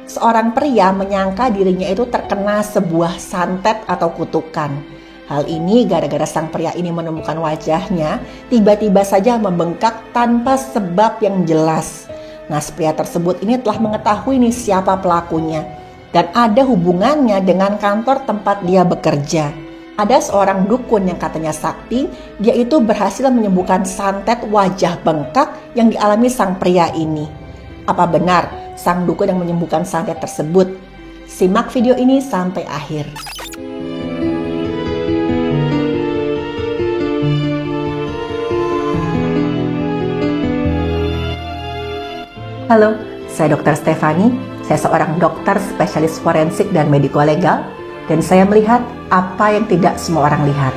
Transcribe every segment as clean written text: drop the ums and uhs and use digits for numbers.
Seorang pria menyangka dirinya itu terkena sebuah santet atau kutukan. Hal ini gara-gara sang pria ini menemukan wajahnya tiba-tiba saja membengkak tanpa sebab yang jelas. Nah, pria tersebut ini telah mengetahui nih siapa pelakunya dan ada hubungannya dengan kantor tempat dia bekerja. Ada seorang dukun yang katanya sakti, dia itu berhasil menyembuhkan santet wajah bengkak yang dialami sang pria ini. Apa benar sang dukun yang menyembuhkan santet tersebut? Simak video ini sampai akhir. Halo, saya Dr. Stefani. Saya seorang dokter spesialis forensik dan mediko-legal, dan saya melihat apa yang tidak semua orang lihat.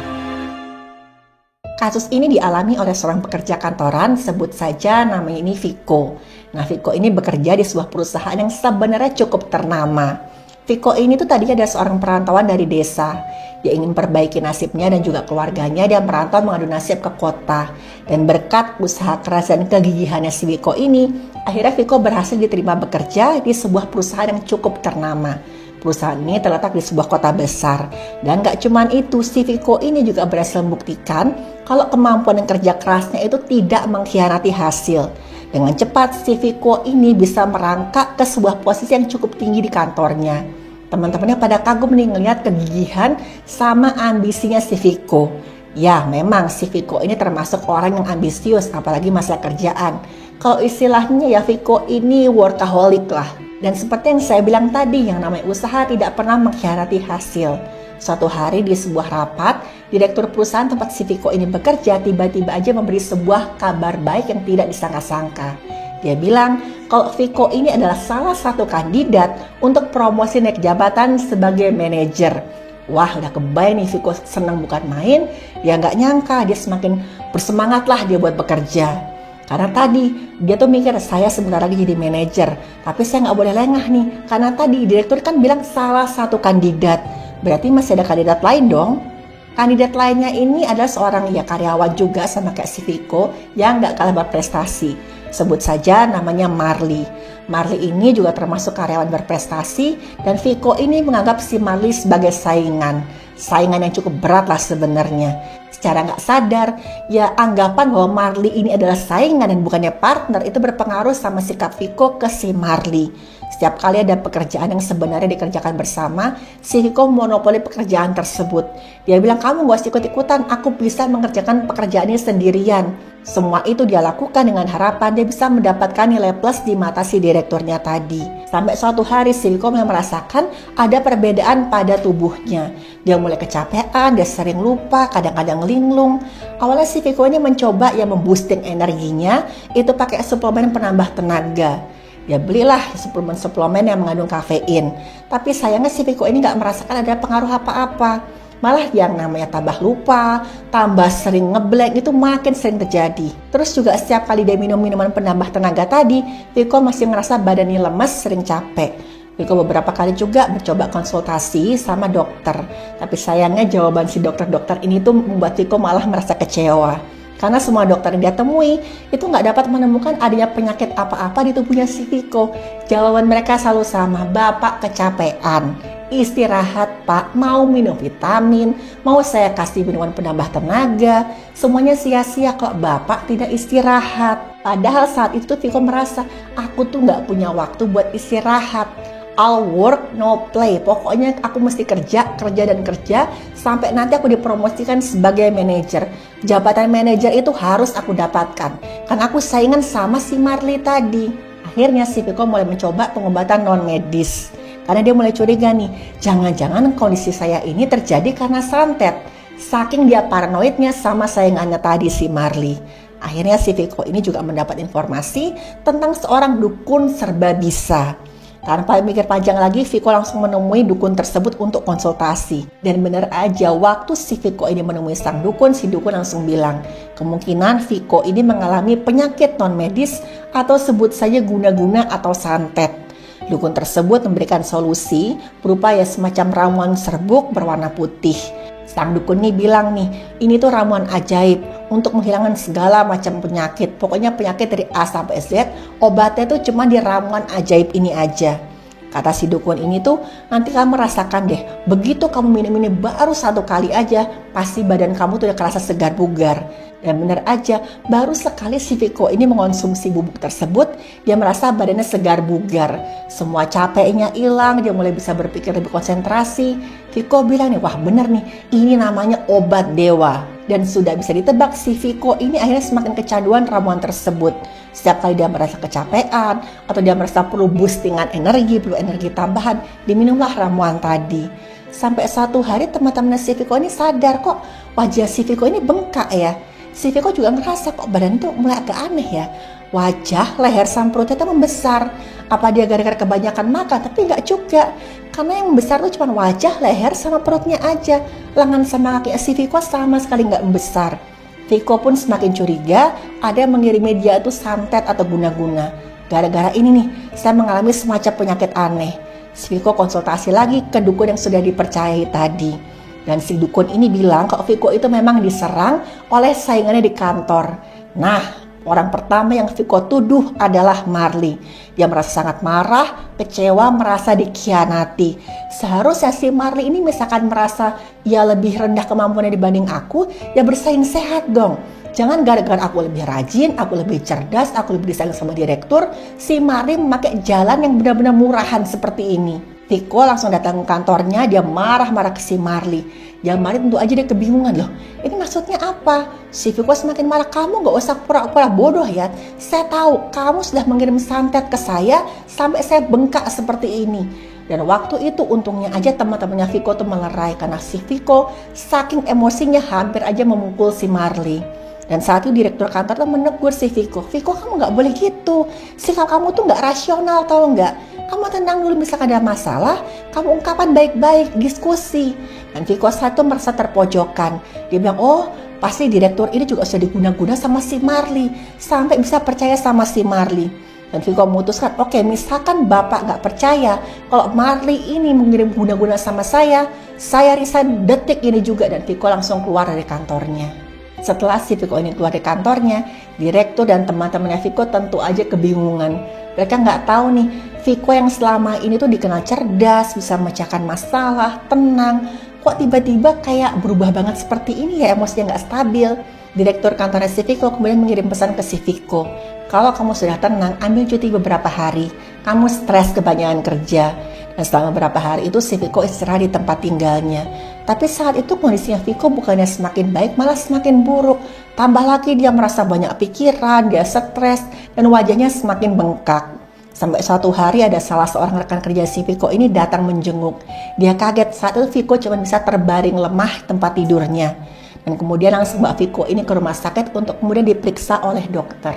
Kasus ini dialami oleh seorang pekerja kantoran, sebut saja namanya ini Viko. Nah, Viko ini bekerja di sebuah perusahaan yang sebenarnya cukup ternama. Viko ini tuh tadinya ada seorang perantauan dari desa. Dia ingin perbaiki nasibnya dan juga keluarganya, dia merantau mengadu nasib ke kota. Dan berkat usaha keras dan kegigihannya si Viko ini, akhirnya Viko berhasil diterima bekerja di sebuah perusahaan yang cukup ternama. Perusahaan ini terletak di sebuah kota besar. Dan gak cuman itu, si Viko ini juga berhasil membuktikan kalau kemampuan dan kerja kerasnya itu tidak mengkhianati hasil. Dengan cepat, si Viko ini bisa merangkak ke sebuah posisi yang cukup tinggi di kantornya. Teman-temannya pada kagum nih ngelihat kegigihan sama ambisinya si Viko. Ya, memang si Viko ini termasuk orang yang ambisius, apalagi masalah kerjaan. Kalau istilahnya ya Viko ini workaholic lah. Dan seperti yang saya bilang tadi, yang namanya usaha tidak pernah mengkhianati hasil. Suatu hari di sebuah rapat, direktur perusahaan tempat si Viko ini bekerja tiba-tiba aja memberi sebuah kabar baik yang tidak disangka-sangka. Dia bilang kalau Viko ini adalah salah satu kandidat untuk promosi naik jabatan sebagai manajer. Wah, udah kebayang nih Viko senang bukan main. Dia nggak nyangka, dia semakin bersemangat lah dia buat bekerja. Karena tadi dia tuh mikir saya sebentar lagi jadi manajer, tapi saya nggak boleh lengah nih. Karena tadi direktur kan bilang salah satu kandidat, berarti masih ada kandidat lain dong. Kandidat lainnya ini adalah seorang karyawan juga sama kayak si Viko yang nggak kalah berprestasi. Sebut saja namanya Marley. Marley ini juga termasuk karyawan berprestasi dan Viko ini menganggap si Marley sebagai saingan yang cukup berat lah sebenarnya. Secara nggak sadar, ya anggapan bahwa Marley ini adalah saingan dan bukannya partner itu berpengaruh sama sikap Viko ke si Marley. Setiap kali ada pekerjaan yang sebenarnya dikerjakan bersama, si Viko monopoli pekerjaan tersebut. Dia bilang, kamu gak usah ikut-ikutan, aku bisa mengerjakan pekerjaan ini sendirian. Semua itu dia lakukan dengan harapan dia bisa mendapatkan nilai plus di mata si direkturnya tadi. Sampai suatu hari si Viko merasakan ada perbedaan pada tubuhnya. Dia mulai kecapean, dia sering lupa, kadang-kadang linglung. Awalnya si Viko ini mencoba memboosting energinya, itu pakai suplemen penambah tenaga. Dia belilah suplemen yang mengandung kafein. Tapi sayangnya si Viko ini gak merasakan ada pengaruh apa-apa. Malah yang namanya tambah lupa, tambah sering ngeblank itu makin sering terjadi. Terus juga setiap kali dia minum minuman penambah tenaga tadi, Viko masih ngerasa badannya lemes, sering capek. Viko beberapa kali juga mencoba konsultasi sama dokter. Tapi sayangnya jawaban si dokter-dokter ini tuh membuat Viko malah merasa kecewa. Karena semua dokter yang dia temui itu nggak dapat menemukan adanya penyakit apa-apa di tubuhnya si Viko. Jawaban mereka selalu sama, Bapak kecapean, istirahat Pak, mau minum vitamin, mau saya kasih minuman penambah tenaga, semuanya sia-sia kalau Bapak tidak istirahat. Padahal saat itu Viko merasa, aku tuh nggak punya waktu buat istirahat. All work, no play. Pokoknya aku mesti kerja sampai nanti aku dipromosikan sebagai manajer. Jabatan manajer itu harus aku dapatkan. Karena aku saingan sama si Marley tadi. Akhirnya si Viko mulai mencoba pengobatan non medis. Karena dia mulai curiga nih, jangan-jangan kondisi saya ini terjadi karena santet. Saking dia paranoidnya sama saingannya tadi si Marley. Akhirnya si Viko ini juga mendapat informasi tentang seorang dukun serba bisa. Tanpa mikir panjang lagi, Viko langsung menemui dukun tersebut untuk konsultasi. Dan benar aja, waktu si Viko ini menemui sang dukun, si dukun langsung bilang, kemungkinan Viko ini mengalami penyakit non-medis atau sebut saja guna-guna atau santet. Dukun tersebut memberikan solusi berupa semacam ramuan serbuk berwarna putih. Sang dukun ini bilang nih, ini tuh ramuan ajaib untuk menghilangkan segala macam penyakit. Pokoknya penyakit dari A sampai Z, obatnya tuh cuma di ramuan ajaib ini aja. Kata si dukun ini tuh, nanti kamu rasakan deh, begitu kamu minum ini baru 1 kali aja, pasti badan kamu tuh udah kerasa segar bugar. Dan benar aja, baru sekali si Viko ini mengonsumsi bubuk tersebut, dia merasa badannya segar bugar. Semua capeknya hilang, dia mulai bisa berpikir lebih konsentrasi. Viko bilang nih, wah bener nih, ini namanya obat dewa. Dan sudah bisa ditebak si Viko ini akhirnya semakin kecanduan ramuan tersebut. Setiap kali dia merasa kecapean atau dia merasa perlu boostingan energi, perlu energi tambahan, diminumlah ramuan tadi. Sampai suatu hari teman-teman si Viko ini sadar kok wajah si Viko ini bengkak ya. Si Viko juga ngerasa kok badan itu mulai agak aneh ya. Wajah, leher, sama perutnya itu membesar. Apa dia gara-gara kebanyakan makan? Tapi nggak juga. Karena yang membesar itu cuma wajah, leher, sama perutnya aja. Lengan sama kaki si Viko sama sekali nggak membesar. Viko pun semakin curiga ada yang mengirimi dia itu santet atau guna-guna. Gara-gara ini nih, saya mengalami semacam penyakit aneh. Si Viko konsultasi lagi ke dukun yang sudah dipercayai tadi. Dan si dukun ini bilang kalau Viko itu memang diserang oleh saingannya di kantor. Nah, orang pertama yang Viko tuduh adalah Marley. Dia merasa sangat marah, kecewa, merasa dikhianati. Seharusnya si Marley ini misalkan merasa ia lebih rendah kemampuannya dibanding aku, ya bersaing sehat dong. Jangan gara-gara aku lebih rajin, aku lebih cerdas, aku lebih disayang sama direktur, si Marley memakai jalan yang benar-benar murahan seperti ini. Viko langsung datang ke kantornya, dia marah-marah ke si Marley. Ya Marley tentu aja dia kebingungan loh. Ini maksudnya apa? Si Viko semakin marah, kamu gak usah pura-pura bodoh ya. Saya tahu kamu sudah mengirim santet ke saya sampai saya bengkak seperti ini. Dan waktu itu untungnya aja teman-temannya Viko tuh melerai karena si Viko saking emosinya hampir aja memukul si Marley. Dan saat itu direktur kantor tuh menegur si Viko. Viko, kamu gak boleh gitu. Sikap kamu tuh gak rasional, tau gak? Kamu tenang dulu, misalkan ada masalah, kamu ungkapkan baik-baik, diskusi. Dan Viko saat itu merasa terpojokan. Dia bilang, oh pasti direktur ini juga sudah diguna-guna sama si Marley. Sampai bisa percaya sama si Marley. Dan Viko memutuskan, oke, misalkan Bapak gak percaya kalau Marley ini mengirim guna-guna sama saya resign detik ini juga. Dan Viko langsung keluar dari kantornya. Setelah si Viko ini keluar dari kantornya, direktur dan teman-temannya Viko tentu aja kebingungan. Mereka nggak tahu nih, Viko yang selama ini tuh dikenal cerdas, bisa memecahkan masalah, tenang. Kok tiba-tiba kayak berubah banget seperti ini ya, emosinya nggak stabil. Direktur kantornya si Viko kemudian mengirim pesan ke si Viko. Kalau kamu sudah tenang, ambil cuti beberapa hari. Kamu stres kebanyakan kerja. Dan selama beberapa hari itu si Viko istirahat di tempat tinggalnya. Tapi saat itu kondisinya Viko bukannya semakin baik, malah semakin buruk. Tambah lagi dia merasa banyak pikiran, dia stres, dan wajahnya semakin bengkak. Sampai suatu hari ada salah seorang rekan kerja si Viko ini datang menjenguk. Dia kaget saat itu Viko cuma bisa terbaring lemah tempat tidurnya. Dan kemudian langsung Mbak Viko ini ke rumah sakit untuk kemudian diperiksa oleh dokter.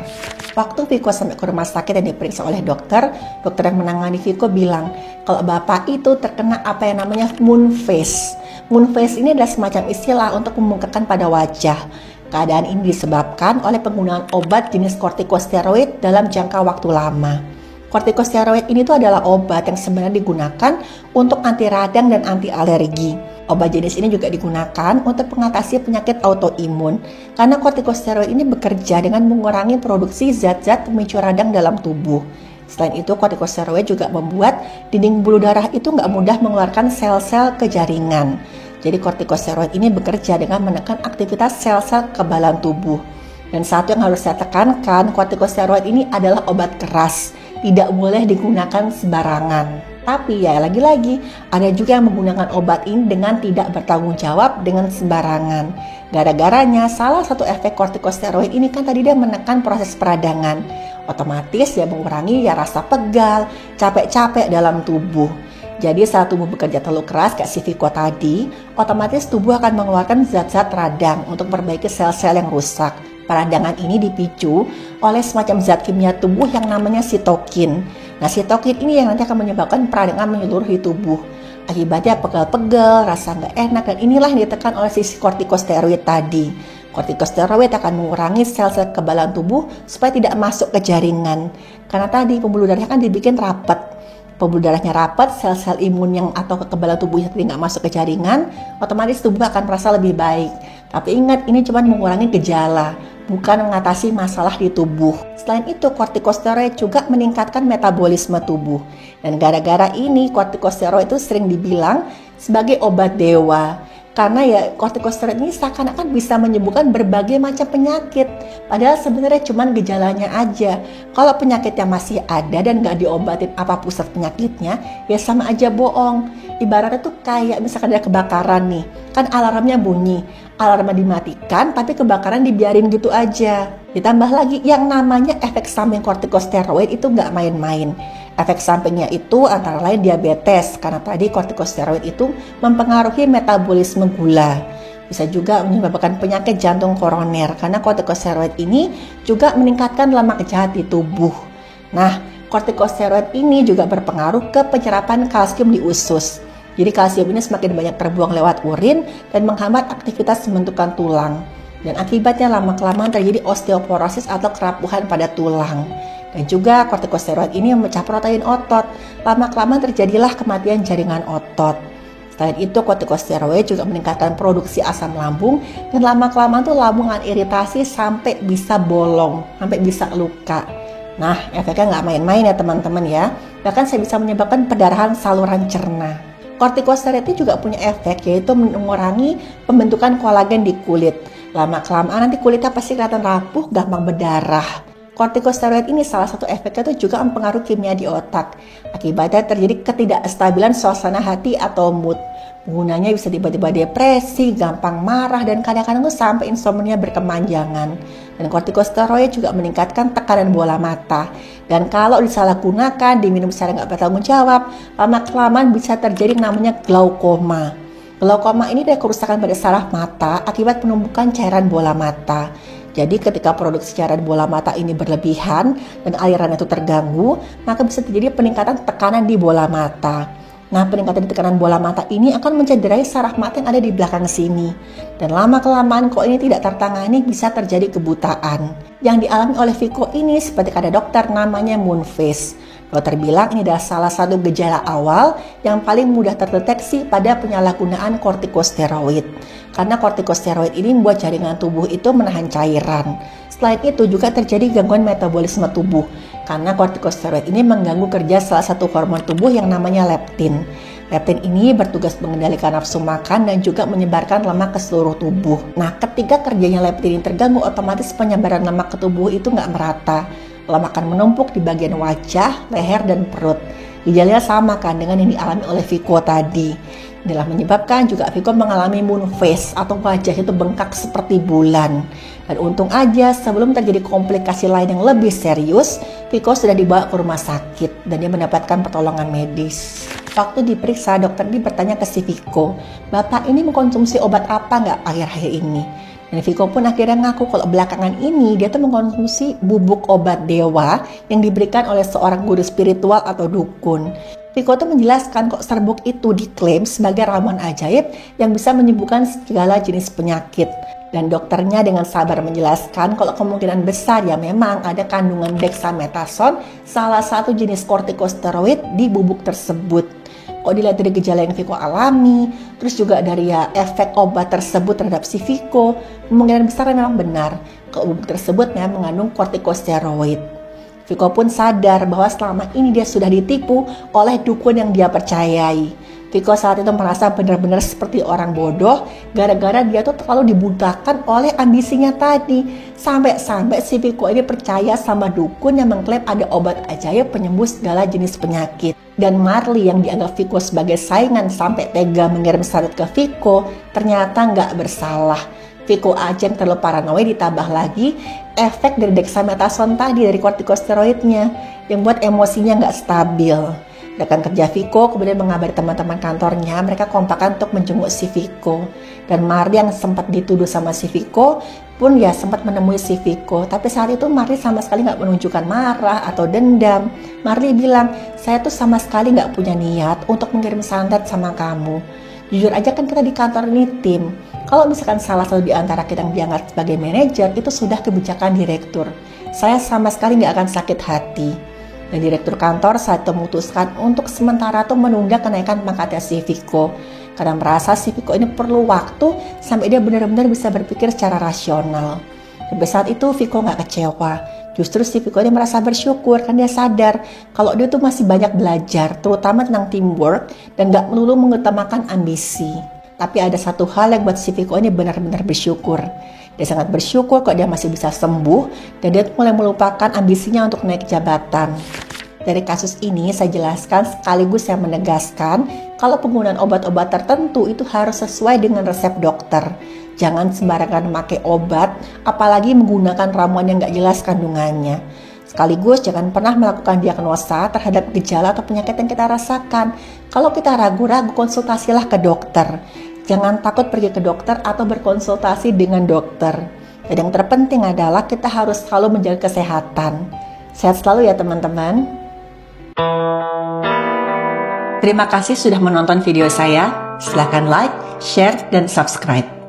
Waktu Viko sampai ke rumah sakit dan diperiksa oleh dokter yang menangani Viko bilang kalau Bapak itu terkena apa yang namanya moon face. Moon face ini adalah semacam istilah untuk membengkakkan pada wajah. Keadaan ini disebabkan oleh penggunaan obat jenis kortikosteroid dalam jangka waktu lama. Kortikosteroid ini tuh adalah obat yang sebenarnya digunakan untuk anti radang dan anti alergi. Obat jenis ini juga digunakan untuk mengatasi penyakit autoimun. Karena kortikosteroid ini bekerja dengan mengurangi produksi zat-zat pemicu radang dalam tubuh. Selain itu, kortikosteroid juga membuat dinding bulu darah itu nggak mudah mengeluarkan sel-sel ke jaringan. Jadi kortikosteroid ini bekerja dengan menekan aktivitas sel-sel kekebalan tubuh. Dan satu yang harus saya tekankan, kortikosteroid ini adalah obat keras. Tidak boleh digunakan sembarangan. Tapi ya lagi-lagi ada juga yang menggunakan obat ini dengan tidak bertanggung jawab dengan sembarangan. Gara-garanya salah satu efek kortikosteroid ini kan tadi dia menekan proses peradangan. Otomatis ya mengurangi ya rasa pegal, capek-capek dalam tubuh. Jadi saat tubuh bekerja terlalu keras kayak si Viko tadi, otomatis tubuh akan mengeluarkan zat-zat radang untuk memperbaiki sel-sel yang rusak. Peradangan ini dipicu oleh semacam zat kimia tubuh yang namanya sitokin. Nah, sitokin ini yang nanti akan menyebabkan peradangan menyeluruh di tubuh. Akibatnya pegal-pegal, rasa nggak enak, dan inilah yang ditekan oleh sisi kortikosteroid tadi. Kortikosteroid akan mengurangi sel-sel kekebalan tubuh supaya tidak masuk ke jaringan. Karena tadi pembuluh darahnya kan dibikin rapat. Pembuluh darahnya rapat, sel-sel imun yang atau kekebalan tubuhnya tidak masuk ke jaringan, otomatis tubuh akan merasa lebih baik. Tapi ingat, ini cuma mengurangi gejala, bukan mengatasi masalah di tubuh. Selain itu, kortikosteroid juga meningkatkan metabolisme tubuh. Dan gara-gara ini, kortikosteroid itu sering dibilang sebagai obat dewa. Karena ya kortikosteroid ini seakan-akan bisa menyembuhkan berbagai macam penyakit. Padahal sebenarnya cuma gejalanya aja. Kalau penyakitnya masih ada dan nggak diobatin apa pusat penyakitnya, ya sama aja bohong. Ibaratnya tuh kayak misalkan ada kebakaran nih, kan alarmnya bunyi. Alarmnya dimatikan, tapi kebakaran dibiarin gitu aja. Ditambah lagi yang namanya efek samping kortikosteroid itu nggak main-main. Efek sampingnya itu antara lain diabetes, karena tadi kortikosteroid itu mempengaruhi metabolisme gula. Bisa juga menyebabkan penyakit jantung koroner, karena kortikosteroid ini juga meningkatkan lemak jahat di tubuh. Nah, kortikosteroid ini juga berpengaruh ke penyerapan kalsium di usus. Jadi kalsium ini semakin banyak terbuang lewat urin dan menghambat aktivitas pembentukan tulang. Dan akibatnya lama-kelamaan terjadi osteoporosis atau kerapuhan pada tulang. Dan juga kortikosteroid ini memecah protein otot. Lama-kelamaan terjadilah kematian jaringan otot. Selain itu, kortikosteroid juga meningkatkan produksi asam lambung. Dan lama-kelamaan tuh lambung akan iritasi sampai bisa bolong, sampai bisa luka. Nah, efeknya nggak main-main ya teman-teman ya. Bahkan bisa menyebabkan perdarahan saluran cerna. Kortikosteroid itu juga punya efek, yaitu mengurangi pembentukan kolagen di kulit. Lama-kelamaan nanti kulitnya pasti kelihatan rapuh, gampang berdarah. Kortikosteroid ini salah satu efeknya itu juga mempengaruhi kimia di otak. Akibatnya terjadi ketidakstabilan suasana hati atau mood. Penggunanya bisa tiba-tiba depresi, gampang marah, dan kadang-kadang tuh sampai insomnia berkepanjangan. Dan kortikosteroid juga meningkatkan tekanan bola mata. Dan kalau disalahgunakan, diminum secara nggak bertanggung jawab, lama-kelamaan bisa terjadi namanya glaukoma. Glaukoma ini adalah kerusakan pada saraf mata akibat penumpukan cairan bola mata. Jadi ketika produksi cairan bola mata ini berlebihan dan aliran itu terganggu, maka bisa terjadi peningkatan tekanan di bola mata. Nah, peningkatan tekanan bola mata ini akan mencederai saraf mata yang ada di belakang sini. Dan lama-kelamaan kalau ini tidak tertangani bisa terjadi kebutaan. Yang dialami oleh Viko ini seperti kata dokter namanya moon face. Dokter bilang ini adalah salah satu gejala awal yang paling mudah terdeteksi pada penyalahgunaan kortikosteroid. Karena kortikosteroid ini membuat jaringan tubuh itu menahan cairan. Selain itu juga terjadi gangguan metabolisme tubuh. Karena kortikosteroid ini mengganggu kerja salah satu hormon tubuh yang namanya leptin. Leptin ini bertugas mengendalikan nafsu makan dan juga menyebarkan lemak ke seluruh tubuh. Nah, ketika kerjanya leptin ini terganggu, otomatis penyebaran lemak ke tubuh itu nggak merata. Lemak akan menumpuk di bagian wajah, leher, dan perut. Gejalanya sama kan dengan yang dialami oleh Viko tadi. Inilah menyebabkan juga Viko mengalami moon face atau wajah itu bengkak seperti bulan. Dan untung aja sebelum terjadi komplikasi lain yang lebih serius, Viko sudah dibawa ke rumah sakit dan dia mendapatkan pertolongan medis. Waktu diperiksa, dokter ini bertanya ke si Viko, "Bapak ini mengkonsumsi obat apa nggak akhir-akhir ini?" Dan Viko pun akhirnya ngaku kalau belakangan ini dia tuh mengkonsumsi bubuk obat dewa yang diberikan oleh seorang guru spiritual atau dukun. Viko tuh menjelaskan kok serbuk itu diklaim sebagai ramuan ajaib yang bisa menyembuhkan segala jenis penyakit. Dan dokternya dengan sabar menjelaskan kalau kemungkinan besar ya memang ada kandungan dexamethasone, salah satu jenis kortikosteroid di bubuk tersebut. Kok dilihat dari gejala yang Viko alami, terus juga dari ya efek obat tersebut terhadap si Viko, kemungkinan besar memang benar kalau bubuk tersebut memang mengandung kortikosteroid. Viko pun sadar bahwa selama ini dia sudah ditipu oleh dukun yang dia percayai. Viko saat itu merasa benar-benar seperti orang bodoh gara-gara dia tuh terlalu dibutakan oleh ambisinya tadi. Sampai-sampai si Viko ini percaya sama dukun yang mengklaim ada obat ajaib penyembuh segala jenis penyakit. Dan Marley yang dianggap Viko sebagai saingan sampai tega mengirim surat ke Viko ternyata nggak bersalah. Viko aja yang terlalu paranoid, ditambah lagi efek dari dexamethasone tadi dari kortikosteroidnya yang buat emosinya nggak stabil. Rekan kerja Viko kemudian mengabari teman-teman kantornya, mereka kompakan untuk menjenguk si Viko. Dan Marley yang sempat dituduh sama si Viko pun ya sempat menemui si Viko. Tapi saat itu Marley sama sekali nggak menunjukkan marah atau dendam. Marley bilang, "Saya tuh sama sekali nggak punya niat untuk mengirim santet sama kamu. Jujur aja kan kita di kantor ini tim. Kalau misalkan salah satu di antara kita yang diangkat sebagai manajer, itu sudah kebijakan direktur. Saya sama sekali nggak akan sakit hati." Dan direktur kantor saat itu memutuskan untuk sementara tuh menunda kenaikan pangkatnya si Viko. Karena merasa si Viko ini perlu waktu sampai dia benar-benar bisa berpikir secara rasional. Sampai saat itu Viko nggak kecewa. Justru si Viko ini merasa bersyukur karena dia sadar kalau dia tuh masih banyak belajar, terutama tentang teamwork dan nggak melulu mengutamakan ambisi. Tapi ada satu hal yang buat si Viko ini benar-benar bersyukur. Dia sangat bersyukur kok dia masih bisa sembuh dan dia mulai melupakan ambisinya untuk naik jabatan. Dari kasus ini saya jelaskan sekaligus saya menegaskan kalau penggunaan obat-obat tertentu itu harus sesuai dengan resep dokter. Jangan sembarangan memakai obat, apalagi menggunakan ramuan yang nggak jelas kandungannya. Sekaligus jangan pernah melakukan diagnosa terhadap gejala atau penyakit yang kita rasakan. Kalau kita ragu-ragu, konsultasilah ke dokter. Jangan takut pergi ke dokter atau berkonsultasi dengan dokter. Dan yang terpenting adalah kita harus selalu menjaga kesehatan. Sehat selalu ya teman-teman. Terima kasih sudah menonton video saya. Silahkan like, share, dan subscribe.